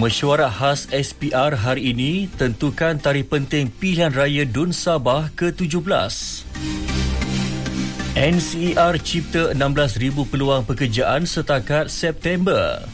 Mesyuarat khas SPR hari ini tentukan tarikh penting pilihan raya DUN Sabah ke-17. NCER cipta 16,000 peluang pekerjaan setakat September.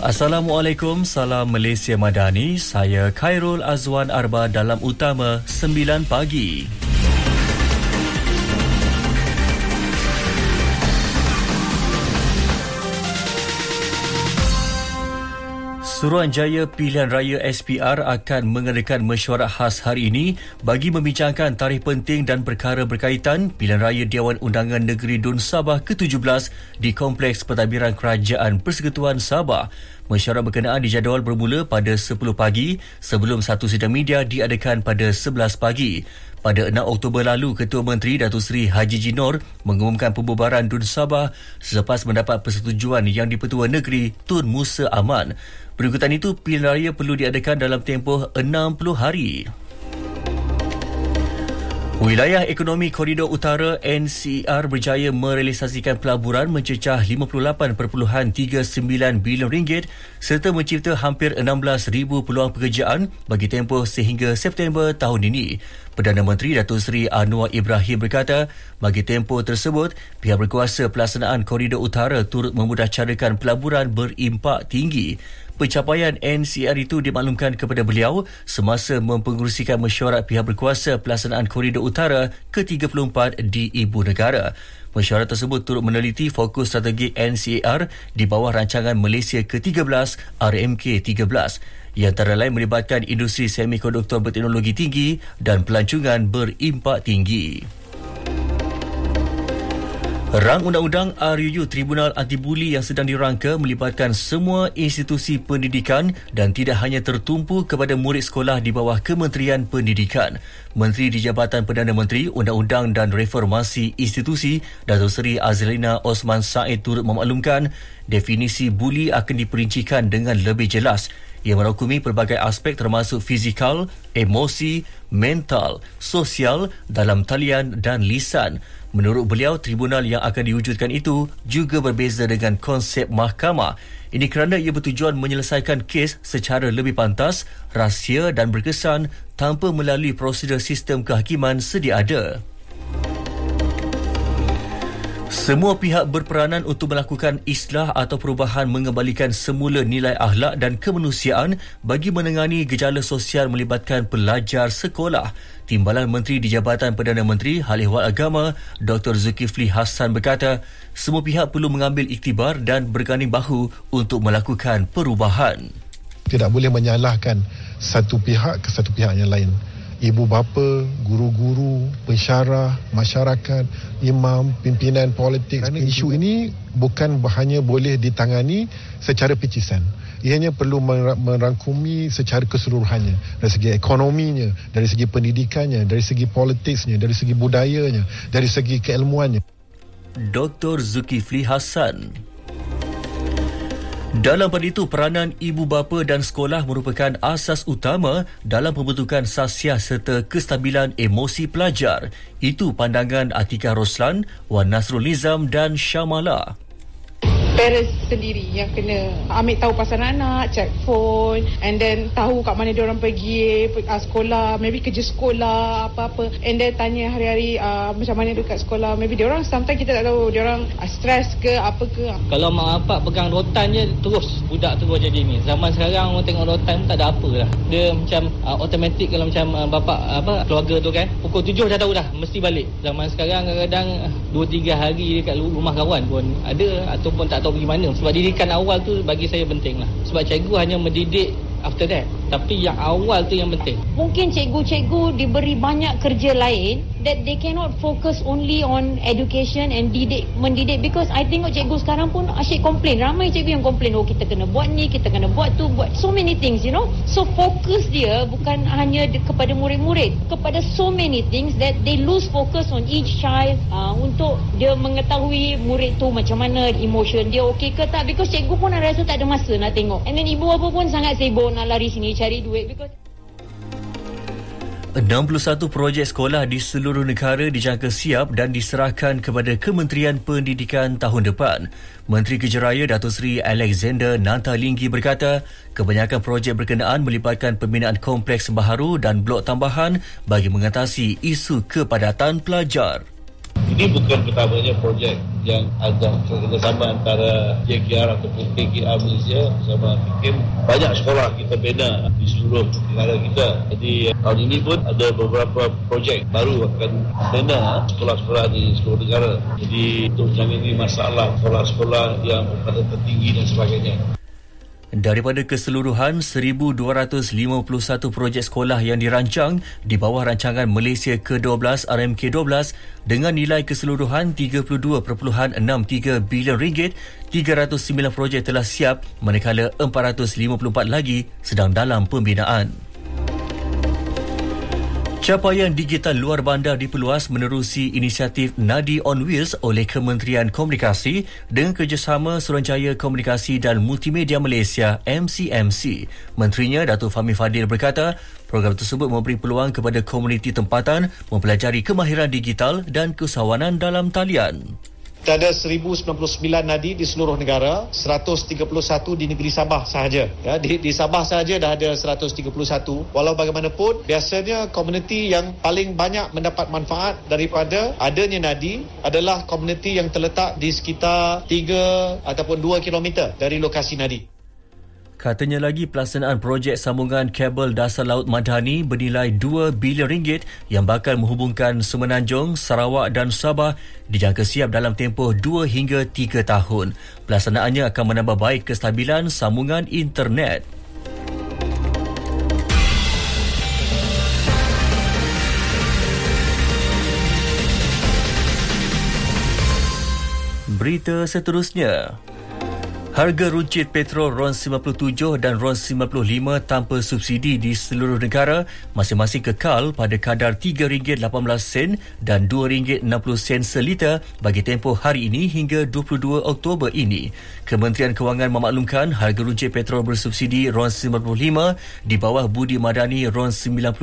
Assalamualaikum, salam Malaysia Madani. Saya Khairul Azwan Arba dalam Utama 9 pagi. Suruhanjaya Pilihan Raya SPR akan mengadakan mesyuarat khas hari ini bagi membincangkan tarikh penting dan perkara berkaitan Pilihan Raya Dewan Undangan Negeri DUN Sabah ke-17 di Kompleks Pentadbiran Kerajaan Persekutuan Sabah. Mesyuarat berkenaan dijadual bermula pada 10 pagi sebelum satu sidang media diadakan pada 11 pagi. Pada 6 Oktober lalu, Ketua Menteri Datuk Seri Haji Jinor mengumumkan pembubaran DUN Sabah selepas mendapat persetujuan Yang di-Pertua Negeri Tun Musa Aman. Berikutan itu, pilihan raya perlu diadakan dalam tempoh 60 hari. Wilayah Ekonomi Koridor Utara NCER berjaya merealisasikan pelaburan mencecah RM58.39 bilion serta mencipta hampir 16,000 peluang pekerjaan bagi tempoh sehingga September tahun ini. Perdana Menteri Datuk Seri Anwar Ibrahim berkata, bagi tempoh tersebut, pihak berkuasa pelaksanaan Koridor Utara turut memudahcarakan pelaburan berimpak tinggi. Pencapaian NCER itu dimaklumkan kepada beliau semasa mempengerusikan mesyuarat pihak berkuasa pelaksanaan Koridor Utara ke-34 di Ibu Negara. Mesyuarat tersebut turut meneliti fokus strategi NCER di bawah rancangan Malaysia ke-13 RMK 13 yang antara lain melibatkan industri semikonduktor berteknologi tinggi dan pelancongan berimpak tinggi. Rang Undang-Undang RUU Tribunal Anti-Buli yang sedang dirangka melibatkan semua institusi pendidikan dan tidak hanya tertumpu kepada murid sekolah di bawah Kementerian Pendidikan. Menteri di Jabatan Perdana Menteri, Undang-Undang dan Reformasi Institusi, Datuk Seri Azlina Osman Said turut memaklumkan definisi buli akan diperincikan dengan lebih jelas. Ia merangkumi pelbagai aspek termasuk fizikal, emosi, mental, sosial, dalam talian dan lisan. Menurut beliau, tribunal yang akan diwujudkan itu juga berbeza dengan konsep mahkamah. Ini kerana ia bertujuan menyelesaikan kes secara lebih pantas, rahsia dan berkesan tanpa melalui prosedur sistem kehakiman sedia ada. Semua pihak berperanan untuk melakukan islah atau perubahan mengembalikan semula nilai akhlak dan kemanusiaan bagi menangani gejala sosial melibatkan pelajar sekolah. Timbalan Menteri di Jabatan Perdana Menteri Hal Ehwal Agama Dr. Zulkifli Hassan berkata, semua pihak perlu mengambil iktibar dan berganding bahu untuk melakukan perubahan. Tidak boleh menyalahkan satu pihak ke satu pihak yang lain. Ibu bapa, guru-guru, pensyarah, masyarakat, imam, pimpinan politik. Kerana isu ini bukan hanya boleh ditangani secara pecisan. Ianya perlu merangkumi secara keseluruhannya. Dari segi ekonominya, dari segi pendidikannya, dari segi politiknya, dari segi budayanya, dari segi keilmuannya. Dr. Zulkifli Hassan. Dalam pada itu, peranan ibu bapa dan sekolah merupakan asas utama dalam pembentukan sasiah serta kestabilan emosi pelajar. Itu pandangan Atika Roslan, Wan Nasrul Nizam dan Syamala. Parents sendiri yang kena ambil tahu pasal anak, check phone, and then tahu kat mana diorang pergi sekolah, maybe kerja sekolah, apa-apa, and then tanya hari-hari macam mana dekat sekolah. Maybe diorang sometimes kita tak tahu diorang stress ke apa ke. Kalau mak bapak pegang rotan je, terus budak terus jadi ni. Zaman sekarang orang tengok rotan pun tak ada apa lah. Dia macam automatik kalau macam bapak keluarga tu kan, pukul 7 dah tahu dah mesti balik. Zaman sekarang kadang-kadang 2-3 hari dekat rumah kawan pun ada, ataupun tak tahu pergi mana. Sebab didikan awal tu bagi saya penting lah. Sebab cikgu hanya mendidik after that. Tapi yang awal tu yang penting. Mungkin cikgu-cikgu diberi banyak kerja lain that they cannot focus only on education and mendidik. Because I tengok cikgu sekarang pun asyik komplain. Ramai cikgu yang komplain, oh kita kena buat ni, kita kena buat tu, buat so many things, you know. So fokus dia bukan hanya kepada murid-murid, kepada so many things that they lose focus on each child untuk dia mengetahui murid tu macam mana emotion dia okey ke tak. Because cikgu pun rasa tak ada masa nak tengok. And then ibu bapa pun sangat sibuk nak lari sini cari duit. Because 61 projek sekolah di seluruh negara dijangka siap dan diserahkan kepada Kementerian Pendidikan tahun depan. Menteri Kejaraya Datuk Seri Alexander Nantalinggi berkata, kebanyakan projek berkenaan melibatkan pembinaan kompleks baharu dan blok tambahan bagi mengatasi isu kepadatan pelajar. Ini bukan pertamanya projek yang ada kerjasama antara JKR ataupun KKR Malaysia bersama KKM. Banyak sekolah kita bina di seluruh negara kita. Jadi tahun ini pun ada beberapa projek baru akan bina sekolah-sekolah di seluruh negara. Jadi untuk menangani masalah sekolah-sekolah yang berpada tertinggi dan sebagainya. Daripada keseluruhan 1,251 projek sekolah yang dirancang di bawah rancangan Malaysia ke-12 RMK-12 dengan nilai keseluruhan RM32.63 bilion, 309 projek telah siap manakala 454 lagi sedang dalam pembinaan. Capaian digital luar bandar diperluas menerusi inisiatif Nadi on Wheels oleh Kementerian Komunikasi dengan kerjasama Suruhanjaya Komunikasi dan Multimedia Malaysia MCMC. Menterinya Datuk Fahmi Fadil berkata, program tersebut memberi peluang kepada komuniti tempatan mempelajari kemahiran digital dan keusahawanan dalam talian. Kita ada 1099 nadi di seluruh negara, 131 di negeri Sabah sahaja. Ya, di Sabah sahaja dah ada 131. Walau bagaimanapun, biasanya komuniti yang paling banyak mendapat manfaat daripada adanya nadi adalah komuniti yang terletak di sekitar 3 ataupun 2 kilometer dari lokasi nadi. Katanya lagi, pelaksanaan projek sambungan kabel dasar laut Madani bernilai RM2 bilion yang bakal menghubungkan Semenanjung, Sarawak dan Sabah dijangka siap dalam tempoh 2 hingga 3 tahun. Pelaksanaannya akan menambah baik kestabilan sambungan internet. Berita seterusnya. Harga runcit petrol RON 97 dan RON 95 tanpa subsidi di seluruh negara masing-masing kekal pada kadar RM3.18 dan RM2.60 seliter bagi tempoh hari ini hingga 22 Oktober ini. Kementerian Kewangan memaklumkan harga runcit petrol bersubsidi RON 95 di bawah budi madani RON 95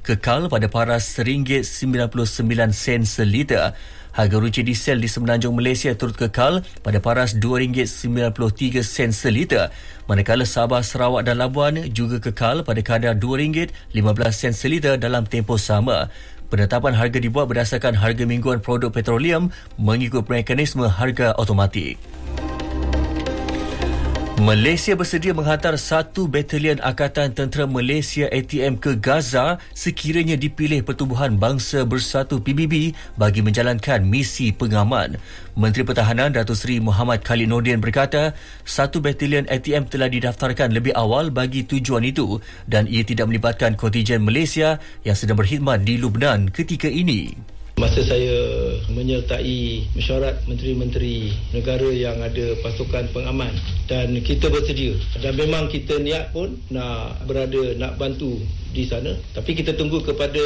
kekal pada paras RM1.99 seliter. Harga runcit diesel di Semenanjung Malaysia turut kekal pada paras RM2.93 seliter, manakala Sabah, Sarawak dan Labuan juga kekal pada kadar RM2.15 seliter dalam tempoh sama. Penetapan harga dibuat berdasarkan harga mingguan produk petroleum mengikut mekanisme harga automatik. Malaysia bersedia menghantar 1 batalion Angkatan Tentera Malaysia ATM ke Gaza sekiranya dipilih Pertubuhan Bangsa Bersatu PBB bagi menjalankan misi pengaman. Menteri Pertahanan Datuk Seri Muhammad Khalid Nordin berkata, 1 batalion ATM telah didaftarkan lebih awal bagi tujuan itu dan ia tidak melibatkan kontijen Malaysia yang sedang berkhidmat di Lubnan ketika ini. Masa saya menyertai mesyuarat menteri-menteri negara yang ada pasukan pengaman dan kita bersedia dan memang kita niat pun nak bantu di sana, tapi kita tunggu kepada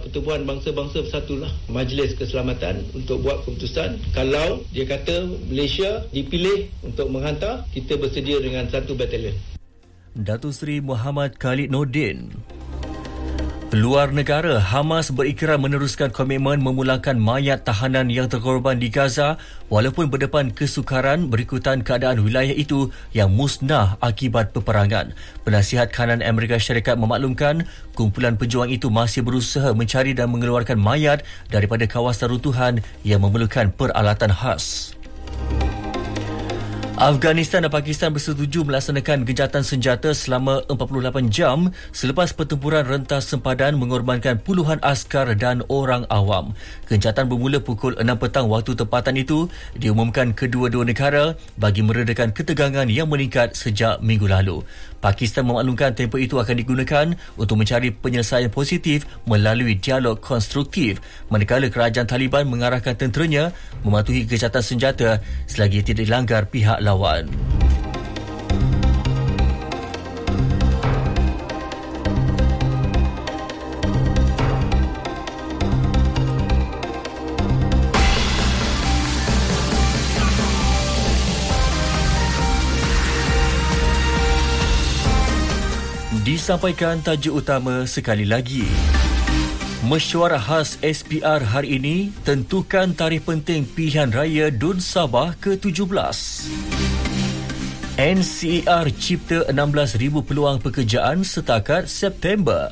Pertubuhan Bangsa-Bangsa Bersatu lah, Majlis Keselamatan untuk buat keputusan. Kalau dia kata Malaysia dipilih untuk menghantar, kita bersedia dengan 1 batalion. Datuk Seri Muhammad Khalid Nordin. Luar negara, Hamas berikrar meneruskan komitmen memulangkan mayat tahanan yang terkorban di Gaza walaupun berdepan kesukaran berikutan keadaan wilayah itu yang musnah akibat peperangan. Penasihat kanan Amerika Syarikat memaklumkan kumpulan pejuang itu masih berusaha mencari dan mengeluarkan mayat daripada kawasan runtuhan yang memerlukan peralatan khas. Afghanistan dan Pakistan bersetuju melaksanakan gencatan senjata selama 48 jam selepas pertempuran rentas sempadan mengorbankan puluhan askar dan orang awam. Gencatan bermula pukul 6 petang waktu tempatan itu diumumkan kedua-dua negara bagi meredakan ketegangan yang meningkat sejak minggu lalu. Pakistan memaklumkan tempoh itu akan digunakan untuk mencari penyelesaian positif melalui dialog konstruktif, manakala kerajaan Taliban mengarahkan tenteranya mematuhi gencatan senjata selagi tidak dilanggar pihak lawan. Di Disampaikan tajuk utama sekali lagi. Mesyuarat khas SPR hari ini tentukan tarikh penting pilihan raya DUN Sabah ke-17. NCER cipta 16,000 peluang pekerjaan setakat September.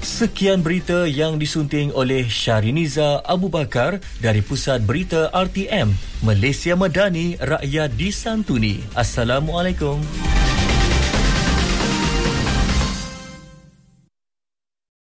Sekian berita yang disunting oleh Syariniza Abu Bakar dari Pusat Berita RTM. Malaysia Madani, rakyat disantuni. Assalamualaikum.